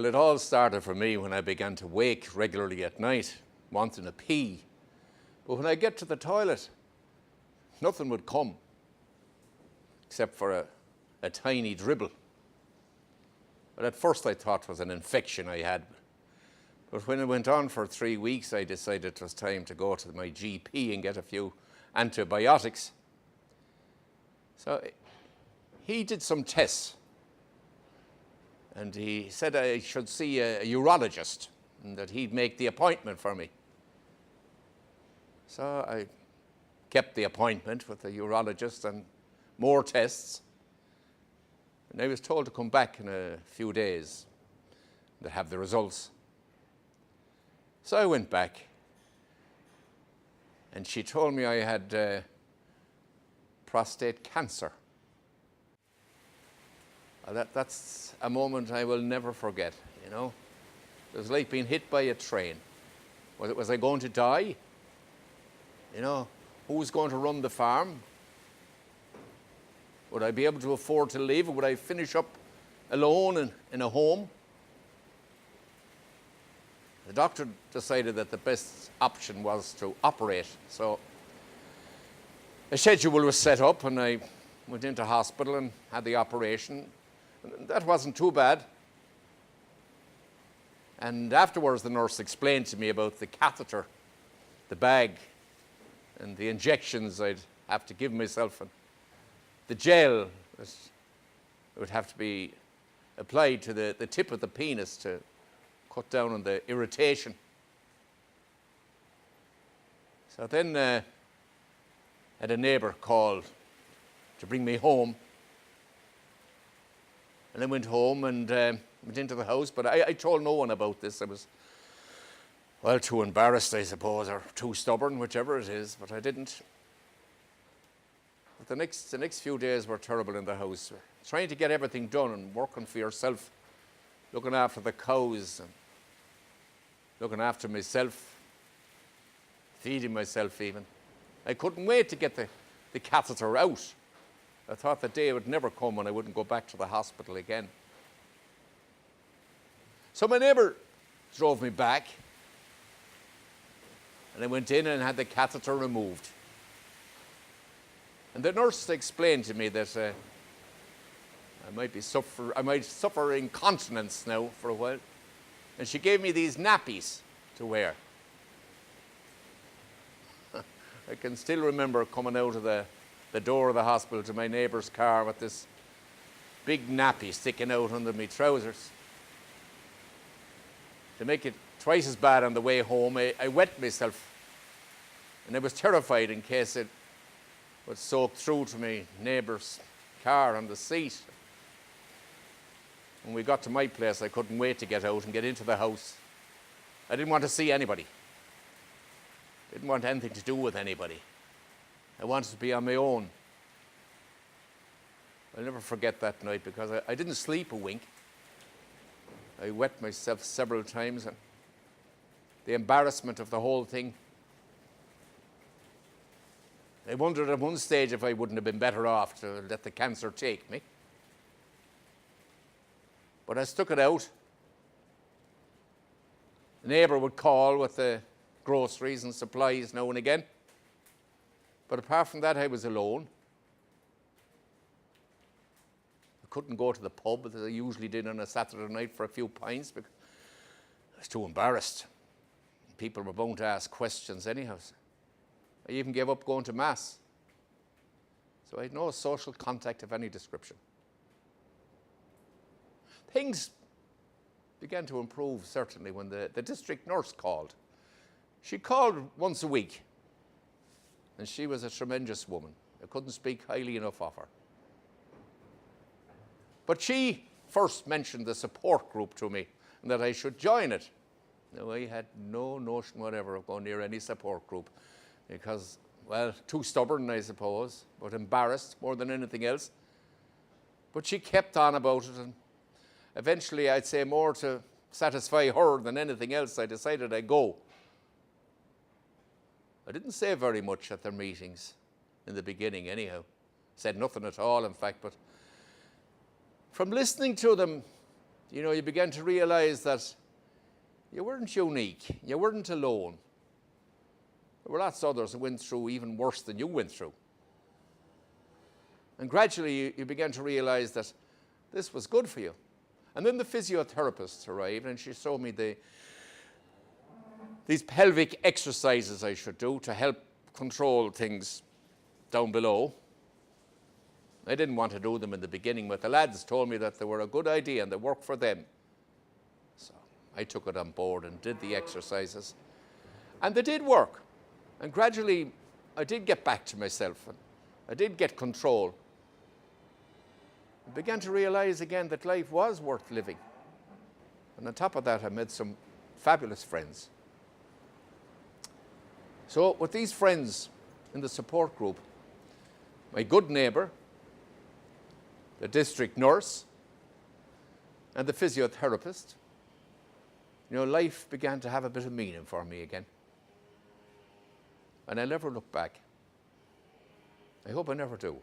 Well, it all started for me when I began to wake regularly at night, wanting a pee. But when I get to the toilet, nothing would come, except for a tiny dribble. But at first I thought it was an infection I had. But when it went on for 3 weeks, I decided it was time to go to my GP and get a few antibiotics. So he did some tests, and he said I should see a urologist and that he'd make the appointment for me. So I kept the appointment with the urologist and more tests. And I was told to come back in a few days to have the results. So I went back, and she told me I had prostate cancer. Well, that's a moment I will never forget, you know. It was like being hit by a train. Was I going to die? You know, who was going to run the farm? Would I be able to afford to live? Or would I finish up alone in a home? The doctor decided that the best option was to operate. So a schedule was set up, and I went into hospital and had the operation. That wasn't too bad. And afterwards, the nurse explained to me about the catheter, the bag, and the injections I'd have to give myself, and the gel that would have to be applied to the tip of the penis to cut down on the irritation. So then I had a neighbour call to bring me home. And I went home and went into the house, but I told no one about this. I was, well, too embarrassed, I suppose, or too stubborn, whichever it is, but I didn't. But the next few days were terrible in the house. Trying to get everything done and working for yourself, looking after the cows, and looking after myself, feeding myself even. I couldn't wait to get the catheter out. I thought the day would never come when I wouldn't go back to the hospital again. So my neighbour drove me back, and I went in and had the catheter removed. And the nurse explained to me that I might suffer incontinence now for a while. And she gave me these nappies to wear. I can still remember coming out of the door of the hospital to my neighbour's car with this big nappy sticking out under my trousers. To make it twice as bad on the way home, I wet myself, and I was terrified in case it would soak through to my neighbour's car on the seat. When we got to my place, I couldn't wait to get out and get into the house. I didn't want to see anybody. I didn't want anything to do with anybody. I wanted to be on my own. I'll never forget that night because I didn't sleep a wink. I wet myself several times, and the embarrassment of the whole thing. I wondered at one stage if I wouldn't have been better off to let the cancer take me. But I stuck it out. A neighbour would call with the groceries and supplies now and again. But apart from that, I was alone. I couldn't go to the pub as I usually did on a Saturday night for a few pints because I was too embarrassed. People were bound to ask questions anyhow. I even gave up going to Mass. So I had no social contact of any description. Things began to improve, certainly, when the district nurse called. She called once a week, and she was a tremendous woman. I couldn't speak highly enough of her. But she first mentioned the support group to me, and that I should join it. Now, I had no notion whatever of going near any support group, because, well, too stubborn, I suppose, but embarrassed more than anything else. But she kept on about it, and eventually, I'd say more to satisfy her than anything else, I decided I'd go. I didn't say very much at their meetings in the beginning anyhow. Said nothing at all, in fact, but from listening to them You know, you began to realize that you weren't unique, you weren't alone. There were lots of others who went through even worse than you went through. And gradually you began to realize that this was good for you. And then the physiotherapist arrived and she showed me these pelvic exercises I should do to help control things down below. I didn't want to do them in the beginning, but the lads told me that they were a good idea and they worked for them. So I took it on board and did the exercises. And they did work. And gradually I did get back to myself and I did get control. I began to realize again that life was worth living. And on top of that, I made some fabulous friends. So with these friends in the support group, my good neighbour, the district nurse, and the physiotherapist, you know, life began to have a bit of meaning for me again. And I never look back. I hope I never do.